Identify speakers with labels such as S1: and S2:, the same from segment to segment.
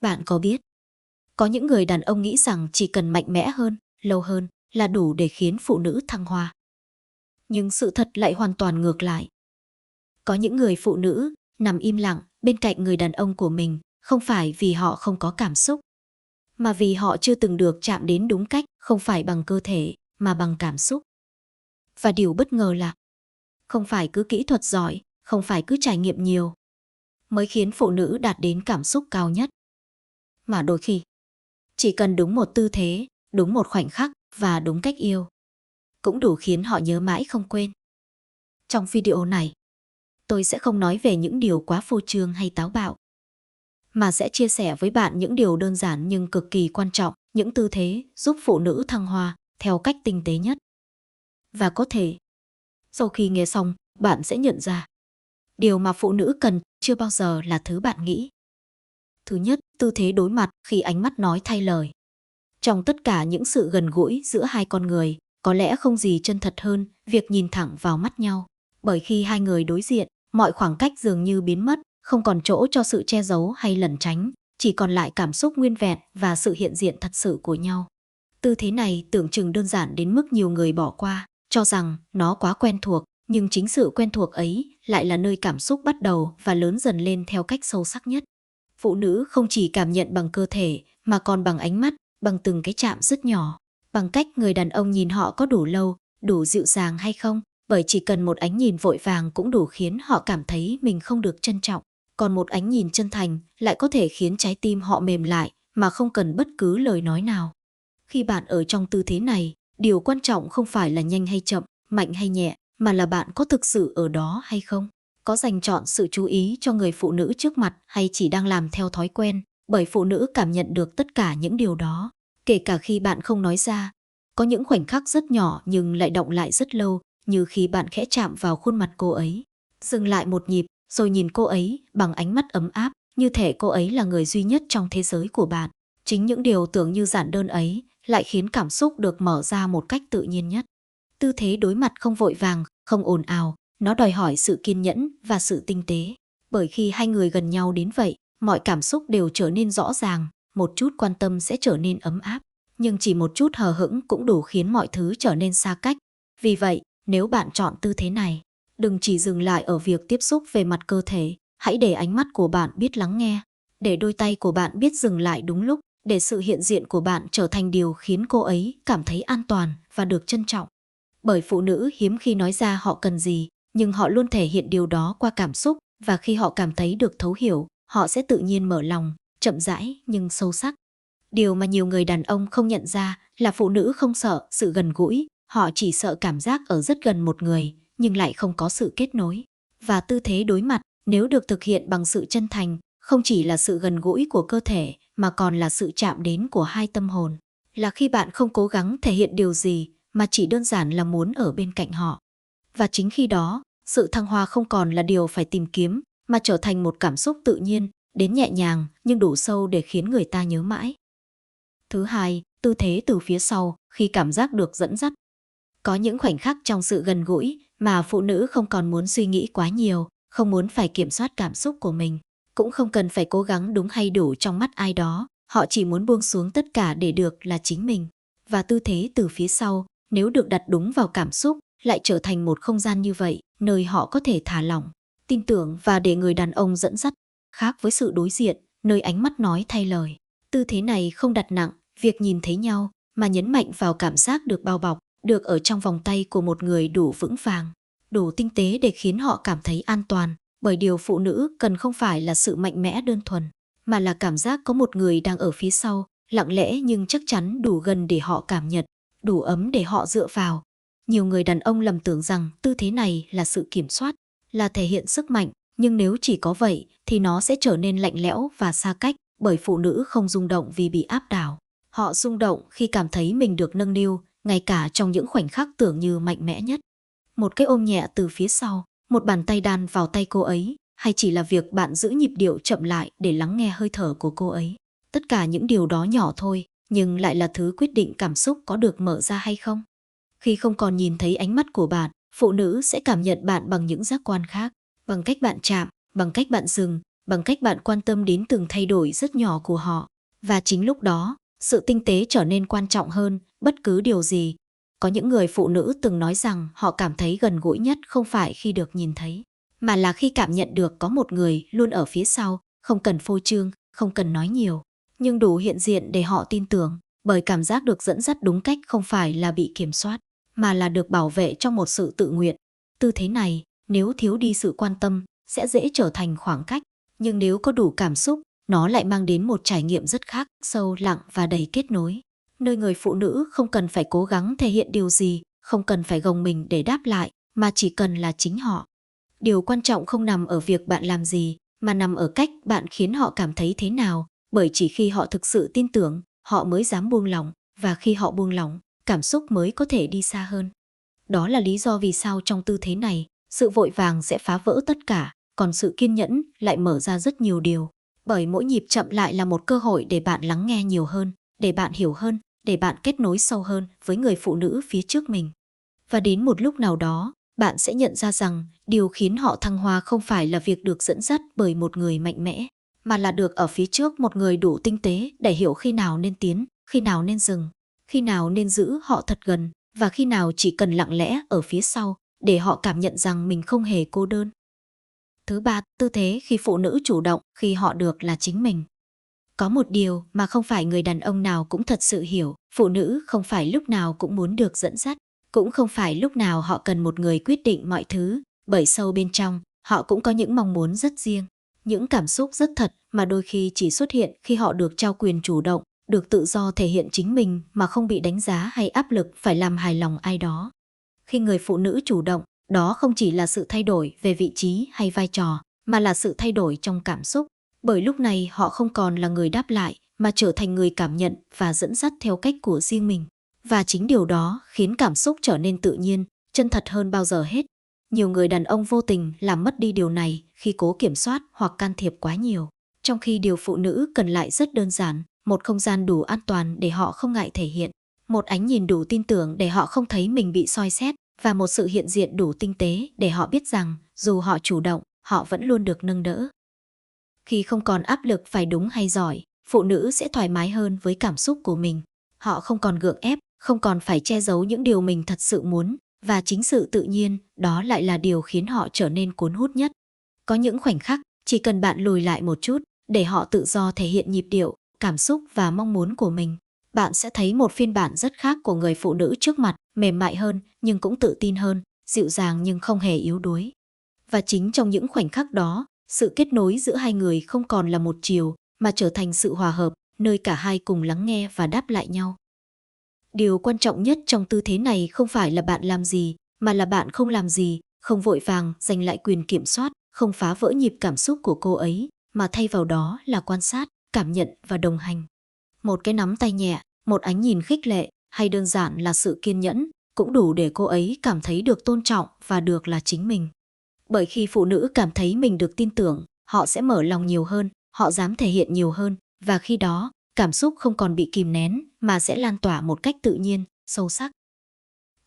S1: Bạn có biết, có những người đàn ông nghĩ rằng chỉ cần mạnh mẽ hơn, lâu hơn là đủ để khiến phụ nữ thăng hoa. Nhưng sự thật lại hoàn toàn ngược lại. Có những người phụ nữ nằm im lặng bên cạnh người đàn ông của mình, không phải vì họ không có cảm xúc, mà vì họ chưa từng được chạm đến đúng cách, không phải bằng cơ thể, mà bằng cảm xúc. Và điều bất ngờ là, không phải cứ kỹ thuật giỏi, không phải cứ trải nghiệm nhiều, mới khiến phụ nữ đạt đến cảm xúc cao nhất. Mà đôi khi, chỉ cần đúng một tư thế, đúng một khoảnh khắc và đúng cách yêu, cũng đủ khiến họ nhớ mãi không quên. Trong video này, tôi sẽ không nói về những điều quá phô trương hay táo bạo, mà sẽ chia sẻ với bạn những điều đơn giản nhưng cực kỳ quan trọng, những tư thế giúp phụ nữ thăng hoa theo cách tinh tế nhất. Và có thể, sau khi nghe xong, bạn sẽ nhận ra, điều mà phụ nữ cần chưa bao giờ là thứ bạn nghĩ. Thứ nhất, tư thế đối mặt khi ánh mắt nói thay lời. Trong tất cả những sự gần gũi giữa hai con người, có lẽ không gì chân thật hơn việc nhìn thẳng vào mắt nhau. Bởi khi hai người đối diện, mọi khoảng cách dường như biến mất, không còn chỗ cho sự che giấu hay lẩn tránh, chỉ còn lại cảm xúc nguyên vẹn và sự hiện diện thật sự của nhau. Tư thế này tưởng chừng đơn giản đến mức nhiều người bỏ qua, cho rằng nó quá quen thuộc, nhưng chính sự quen thuộc ấy lại là nơi cảm xúc bắt đầu và lớn dần lên theo cách sâu sắc nhất. Phụ nữ không chỉ cảm nhận bằng cơ thể, mà còn bằng ánh mắt, bằng từng cái chạm rất nhỏ, bằng cách người đàn ông nhìn họ có đủ lâu, đủ dịu dàng hay không, bởi chỉ cần một ánh nhìn vội vàng cũng đủ khiến họ cảm thấy mình không được trân trọng. Còn một ánh nhìn chân thành lại có thể khiến trái tim họ mềm lại mà không cần bất cứ lời nói nào. Khi bạn ở trong tư thế này, điều quan trọng không phải là nhanh hay chậm, mạnh hay nhẹ, mà là bạn có thực sự ở đó hay không. Có dành trọn sự chú ý cho người phụ nữ trước mặt hay chỉ đang làm theo thói quen, bởi phụ nữ cảm nhận được tất cả những điều đó, kể cả khi bạn không nói ra. Có những khoảnh khắc rất nhỏ nhưng lại đọng lại rất lâu, như khi bạn khẽ chạm vào khuôn mặt cô ấy, dừng lại một nhịp, rồi nhìn cô ấy bằng ánh mắt ấm áp, như thể cô ấy là người duy nhất trong thế giới của bạn. Chính những điều tưởng như giản đơn ấy lại khiến cảm xúc được mở ra một cách tự nhiên nhất. Tư thế đối mặt không vội vàng, không ồn ào, nó đòi hỏi sự kiên nhẫn và sự tinh tế. Bởi khi hai người gần nhau đến vậy, mọi cảm xúc đều trở nên rõ ràng, một chút quan tâm sẽ trở nên ấm áp, nhưng chỉ một chút hờ hững cũng đủ khiến mọi thứ trở nên xa cách. Vì vậy, nếu bạn chọn tư thế này, đừng chỉ dừng lại ở việc tiếp xúc về mặt cơ thể, hãy để ánh mắt của bạn biết lắng nghe, để đôi tay của bạn biết dừng lại đúng lúc, để sự hiện diện của bạn trở thành điều khiến cô ấy cảm thấy an toàn và được trân trọng. Bởi phụ nữ hiếm khi nói ra họ cần gì, nhưng họ luôn thể hiện điều đó qua cảm xúc, và khi họ cảm thấy được thấu hiểu, họ sẽ tự nhiên mở lòng, chậm rãi nhưng sâu sắc. Điều mà nhiều người đàn ông không nhận ra là phụ nữ không sợ sự gần gũi, họ chỉ sợ cảm giác ở rất gần một người, nhưng lại không có sự kết nối. Và tư thế đối mặt, nếu được thực hiện bằng sự chân thành, không chỉ là sự gần gũi của cơ thể, mà còn là sự chạm đến của hai tâm hồn. Là khi bạn không cố gắng thể hiện điều gì, mà chỉ đơn giản là muốn ở bên cạnh họ. Và chính khi đó, sự thăng hoa không còn là điều phải tìm kiếm, mà trở thành một cảm xúc tự nhiên, đến nhẹ nhàng nhưng đủ sâu để khiến người ta nhớ mãi. Thứ hai, tư thế từ phía sau, khi cảm giác được dẫn dắt. Có những khoảnh khắc trong sự gần gũi mà phụ nữ không còn muốn suy nghĩ quá nhiều, không muốn phải kiểm soát cảm xúc của mình, cũng không cần phải cố gắng đúng hay đủ trong mắt ai đó, họ chỉ muốn buông xuống tất cả để được là chính mình. Và tư thế từ phía sau, nếu được đặt đúng vào cảm xúc, lại trở thành một không gian như vậy, nơi họ có thể thả lỏng, tin tưởng và để người đàn ông dẫn dắt, khác với sự đối diện, nơi ánh mắt nói thay lời. Tư thế này không đặt nặng việc nhìn thấy nhau, mà nhấn mạnh vào cảm giác được bao bọc, được ở trong vòng tay của một người đủ vững vàng, đủ tinh tế để khiến họ cảm thấy an toàn, bởi điều phụ nữ cần không phải là sự mạnh mẽ đơn thuần, mà là cảm giác có một người đang ở phía sau, lặng lẽ nhưng chắc chắn đủ gần để họ cảm nhận, đủ ấm để họ dựa vào. Nhiều người đàn ông lầm tưởng rằng tư thế này là sự kiểm soát, là thể hiện sức mạnh, nhưng nếu chỉ có vậy thì nó sẽ trở nên lạnh lẽo và xa cách, bởi phụ nữ không rung động vì bị áp đảo. Họ rung động khi cảm thấy mình được nâng niu, ngay cả trong những khoảnh khắc tưởng như mạnh mẽ nhất. Một cái ôm nhẹ từ phía sau, một bàn tay đan vào tay cô ấy, hay chỉ là việc bạn giữ nhịp điệu chậm lại để lắng nghe hơi thở của cô ấy. Tất cả những điều đó nhỏ thôi, nhưng lại là thứ quyết định cảm xúc có được mở ra hay không. Khi không còn nhìn thấy ánh mắt của bạn, phụ nữ sẽ cảm nhận bạn bằng những giác quan khác, bằng cách bạn chạm, bằng cách bạn dừng, bằng cách bạn quan tâm đến từng thay đổi rất nhỏ của họ. Và chính lúc đó, sự tinh tế trở nên quan trọng hơn bất cứ điều gì. Có những người phụ nữ từng nói rằng họ cảm thấy gần gũi nhất không phải khi được nhìn thấy, mà là khi cảm nhận được có một người luôn ở phía sau, không cần phô trương, không cần nói nhiều, nhưng đủ hiện diện để họ tin tưởng, bởi cảm giác được dẫn dắt đúng cách không phải là bị kiểm soát, mà là được bảo vệ trong một sự tự nguyện. Tư thế này, nếu thiếu đi sự quan tâm, sẽ dễ trở thành khoảng cách, nhưng nếu có đủ cảm xúc, nó lại mang đến một trải nghiệm rất khác, sâu lặng và đầy kết nối. Nơi người phụ nữ không cần phải cố gắng thể hiện điều gì, không cần phải gồng mình để đáp lại, mà chỉ cần là chính họ. Điều quan trọng không nằm ở việc bạn làm gì, mà nằm ở cách bạn khiến họ cảm thấy thế nào, bởi chỉ khi họ thực sự tin tưởng, họ mới dám buông lỏng, và khi họ buông lỏng, cảm xúc mới có thể đi xa hơn. Đó là lý do vì sao trong tư thế này, sự vội vàng sẽ phá vỡ tất cả, còn sự kiên nhẫn lại mở ra rất nhiều điều. Bởi mỗi nhịp chậm lại là một cơ hội để bạn lắng nghe nhiều hơn, để bạn hiểu hơn, để bạn kết nối sâu hơn với người phụ nữ phía trước mình. Và đến một lúc nào đó, bạn sẽ nhận ra rằng điều khiến họ thăng hoa không phải là việc được dẫn dắt bởi một người mạnh mẽ, mà là được ở phía trước một người đủ tinh tế để hiểu khi nào nên tiến, khi nào nên dừng, khi nào nên giữ họ thật gần, và khi nào chỉ cần lặng lẽ ở phía sau để họ cảm nhận rằng mình không hề cô đơn. Thứ ba, tư thế khi phụ nữ chủ động, khi họ được là chính mình. Có một điều mà không phải người đàn ông nào cũng thật sự hiểu, phụ nữ không phải lúc nào cũng muốn được dẫn dắt, cũng không phải lúc nào họ cần một người quyết định mọi thứ, bởi sâu bên trong, họ cũng có những mong muốn rất riêng, những cảm xúc rất thật mà đôi khi chỉ xuất hiện khi họ được trao quyền chủ động, được tự do thể hiện chính mình mà không bị đánh giá hay áp lực phải làm hài lòng ai đó. Khi người phụ nữ chủ động, đó không chỉ là sự thay đổi về vị trí hay vai trò, mà là sự thay đổi trong cảm xúc. Bởi lúc này họ không còn là người đáp lại, mà trở thành người cảm nhận và dẫn dắt theo cách của riêng mình. Và chính điều đó khiến cảm xúc trở nên tự nhiên, chân thật hơn bao giờ hết. Nhiều người đàn ông vô tình làm mất đi điều này khi cố kiểm soát hoặc can thiệp quá nhiều. Trong khi điều phụ nữ cần lại rất đơn giản, một không gian đủ an toàn để họ không ngại thể hiện, một ánh nhìn đủ tin tưởng để họ không thấy mình bị soi xét, và một sự hiện diện đủ tinh tế để họ biết rằng dù họ chủ động, họ vẫn luôn được nâng đỡ. Khi không còn áp lực phải đúng hay giỏi, phụ nữ sẽ thoải mái hơn với cảm xúc của mình. Họ không còn gượng ép, không còn phải che giấu những điều mình thật sự muốn, và chính sự tự nhiên, đó lại là điều khiến họ trở nên cuốn hút nhất. Có những khoảnh khắc, chỉ cần bạn lùi lại một chút, để họ tự do thể hiện nhịp điệu, cảm xúc và mong muốn của mình. Bạn sẽ thấy một phiên bản rất khác của người phụ nữ trước mặt, mềm mại hơn nhưng cũng tự tin hơn, dịu dàng nhưng không hề yếu đuối. Và chính trong những khoảnh khắc đó, sự kết nối giữa hai người không còn là một chiều, mà trở thành sự hòa hợp, nơi cả hai cùng lắng nghe và đáp lại nhau. Điều quan trọng nhất trong tư thế này không phải là bạn làm gì, mà là bạn không làm gì, không vội vàng giành lại quyền kiểm soát, không phá vỡ nhịp cảm xúc của cô ấy, mà thay vào đó là quan sát, cảm nhận và đồng hành. Một cái nắm tay nhẹ, một ánh nhìn khích lệ, hay đơn giản là sự kiên nhẫn, cũng đủ để cô ấy cảm thấy được tôn trọng và được là chính mình. Bởi khi phụ nữ cảm thấy mình được tin tưởng, họ sẽ mở lòng nhiều hơn, họ dám thể hiện nhiều hơn, và khi đó, cảm xúc không còn bị kìm nén, mà sẽ lan tỏa một cách tự nhiên, sâu sắc.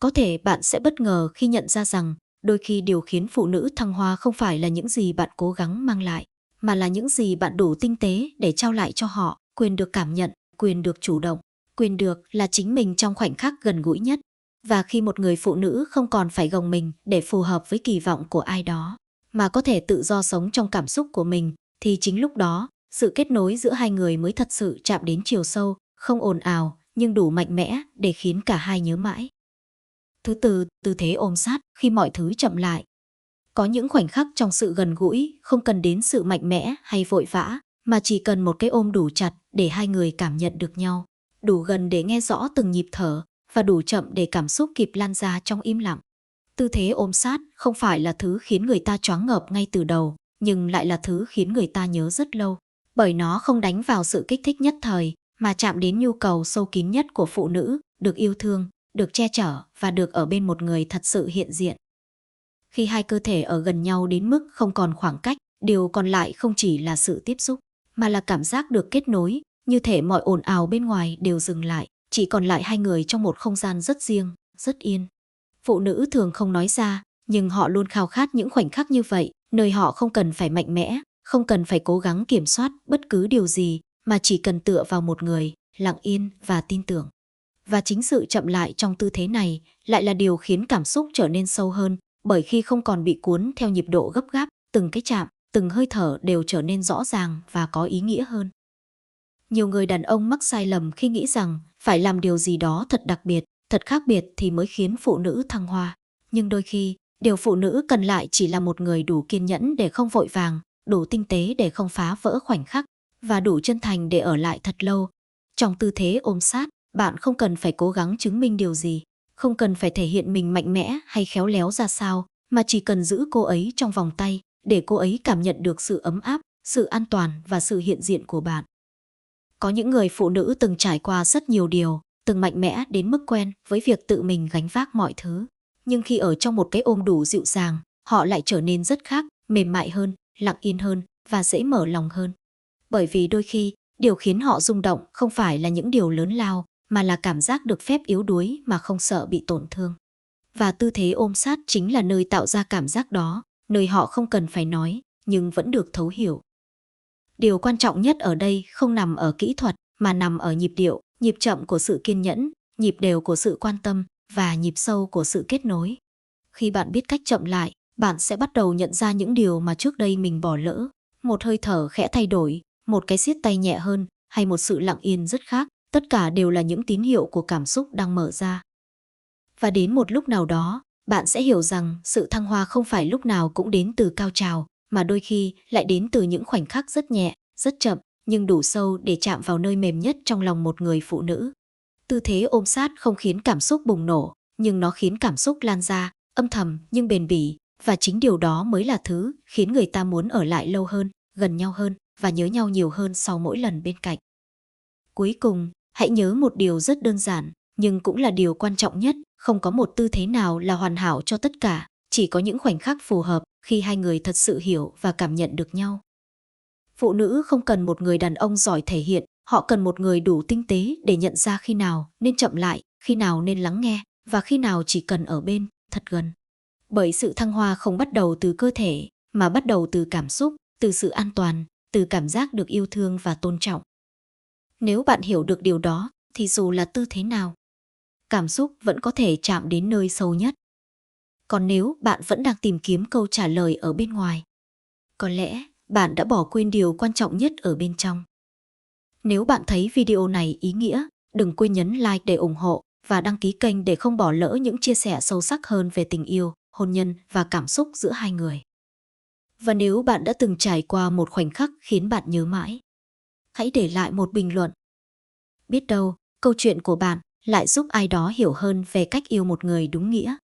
S1: Có thể bạn sẽ bất ngờ khi nhận ra rằng, đôi khi điều khiến phụ nữ thăng hoa không phải là những gì bạn cố gắng mang lại, mà là những gì bạn đủ tinh tế để trao lại cho họ, quyền được cảm nhận, quyền được chủ động, quyền được là chính mình trong khoảnh khắc gần gũi nhất. Và khi một người phụ nữ không còn phải gồng mình để phù hợp với kỳ vọng của ai đó, mà có thể tự do sống trong cảm xúc của mình, thì chính lúc đó, sự kết nối giữa hai người mới thật sự chạm đến chiều sâu, không ồn ào, nhưng đủ mạnh mẽ để khiến cả hai nhớ mãi. Thứ tư, tư thế ôm sát khi mọi thứ chậm lại. Có những khoảnh khắc trong sự gần gũi không cần đến sự mạnh mẽ hay vội vã, mà chỉ cần một cái ôm đủ chặt để hai người cảm nhận được nhau, đủ gần để nghe rõ từng nhịp thở, và đủ chậm để cảm xúc kịp lan ra trong im lặng. Tư thế ôm sát không phải là thứ khiến người ta choáng ngợp ngay từ đầu, nhưng lại là thứ khiến người ta nhớ rất lâu, bởi nó không đánh vào sự kích thích nhất thời, mà chạm đến nhu cầu sâu kín nhất của phụ nữ, được yêu thương, được che chở và được ở bên một người thật sự hiện diện. Khi hai cơ thể ở gần nhau đến mức không còn khoảng cách, điều còn lại không chỉ là sự tiếp xúc, mà là cảm giác được kết nối, như thể mọi ồn ào bên ngoài đều dừng lại, chỉ còn lại hai người trong một không gian rất riêng, rất yên. Phụ nữ thường không nói ra, nhưng họ luôn khao khát những khoảnh khắc như vậy, nơi họ không cần phải mạnh mẽ, không cần phải cố gắng kiểm soát bất cứ điều gì, mà chỉ cần tựa vào một người, lặng yên và tin tưởng. Và chính sự chậm lại trong tư thế này lại là điều khiến cảm xúc trở nên sâu hơn, bởi khi không còn bị cuốn theo nhịp độ gấp gáp, từng cái chạm, từng hơi thở đều trở nên rõ ràng và có ý nghĩa hơn. Nhiều người đàn ông mắc sai lầm khi nghĩ rằng phải làm điều gì đó thật đặc biệt, thật khác biệt thì mới khiến phụ nữ thăng hoa. Nhưng đôi khi, điều phụ nữ cần lại chỉ là một người đủ kiên nhẫn để không vội vàng, đủ tinh tế để không phá vỡ khoảnh khắc, và đủ chân thành để ở lại thật lâu. Trong tư thế ôm sát, bạn không cần phải cố gắng chứng minh điều gì, không cần phải thể hiện mình mạnh mẽ hay khéo léo ra sao, mà chỉ cần giữ cô ấy trong vòng tay, để cô ấy cảm nhận được sự ấm áp, sự an toàn và sự hiện diện của bạn. Có những người phụ nữ từng trải qua rất nhiều điều, từng mạnh mẽ đến mức quen với việc tự mình gánh vác mọi thứ. Nhưng khi ở trong một cái ôm đủ dịu dàng, họ lại trở nên rất khác, mềm mại hơn, lặng yên hơn và dễ mở lòng hơn. Bởi vì đôi khi, điều khiến họ rung động không phải là những điều lớn lao, mà là cảm giác được phép yếu đuối mà không sợ bị tổn thương. Và tư thế ôm sát chính là nơi tạo ra cảm giác đó, nơi họ không cần phải nói, nhưng vẫn được thấu hiểu. Điều quan trọng nhất ở đây không nằm ở kỹ thuật, mà nằm ở nhịp điệu, nhịp chậm của sự kiên nhẫn, nhịp đều của sự quan tâm và nhịp sâu của sự kết nối. Khi bạn biết cách chậm lại, bạn sẽ bắt đầu nhận ra những điều mà trước đây mình bỏ lỡ. Một hơi thở khẽ thay đổi, một cái siết tay nhẹ hơn, hay một sự lặng yên rất khác, tất cả đều là những tín hiệu của cảm xúc đang mở ra. Và đến một lúc nào đó, bạn sẽ hiểu rằng sự thăng hoa không phải lúc nào cũng đến từ cao trào, mà đôi khi lại đến từ những khoảnh khắc rất nhẹ, rất chậm, nhưng đủ sâu để chạm vào nơi mềm nhất trong lòng một người phụ nữ. Tư thế ôm sát không khiến cảm xúc bùng nổ, nhưng nó khiến cảm xúc lan ra, âm thầm nhưng bền bỉ, và chính điều đó mới là thứ khiến người ta muốn ở lại lâu hơn, gần nhau hơn và nhớ nhau nhiều hơn sau mỗi lần bên cạnh. Cuối cùng, hãy nhớ một điều rất đơn giản, nhưng cũng là điều quan trọng nhất, không có một tư thế nào là hoàn hảo cho tất cả, chỉ có những khoảnh khắc phù hợp khi hai người thật sự hiểu và cảm nhận được nhau. Phụ nữ không cần một người đàn ông giỏi thể hiện, họ cần một người đủ tinh tế để nhận ra khi nào nên chậm lại, khi nào nên lắng nghe, và khi nào chỉ cần ở bên, thật gần. Bởi sự thăng hoa không bắt đầu từ cơ thể, mà bắt đầu từ cảm xúc, từ sự an toàn, từ cảm giác được yêu thương và tôn trọng. Nếu bạn hiểu được điều đó, thì dù là tư thế nào, cảm xúc vẫn có thể chạm đến nơi sâu nhất. Còn nếu bạn vẫn đang tìm kiếm câu trả lời ở bên ngoài, có lẽ bạn đã bỏ quên điều quan trọng nhất ở bên trong. Nếu bạn thấy video này ý nghĩa, đừng quên nhấn like để ủng hộ và đăng ký kênh để không bỏ lỡ những chia sẻ sâu sắc hơn về tình yêu, hôn nhân và cảm xúc giữa hai người. Và nếu bạn đã từng trải qua một khoảnh khắc khiến bạn nhớ mãi, hãy để lại một bình luận. Biết đâu, câu chuyện của bạn lại giúp ai đó hiểu hơn về cách yêu một người đúng nghĩa.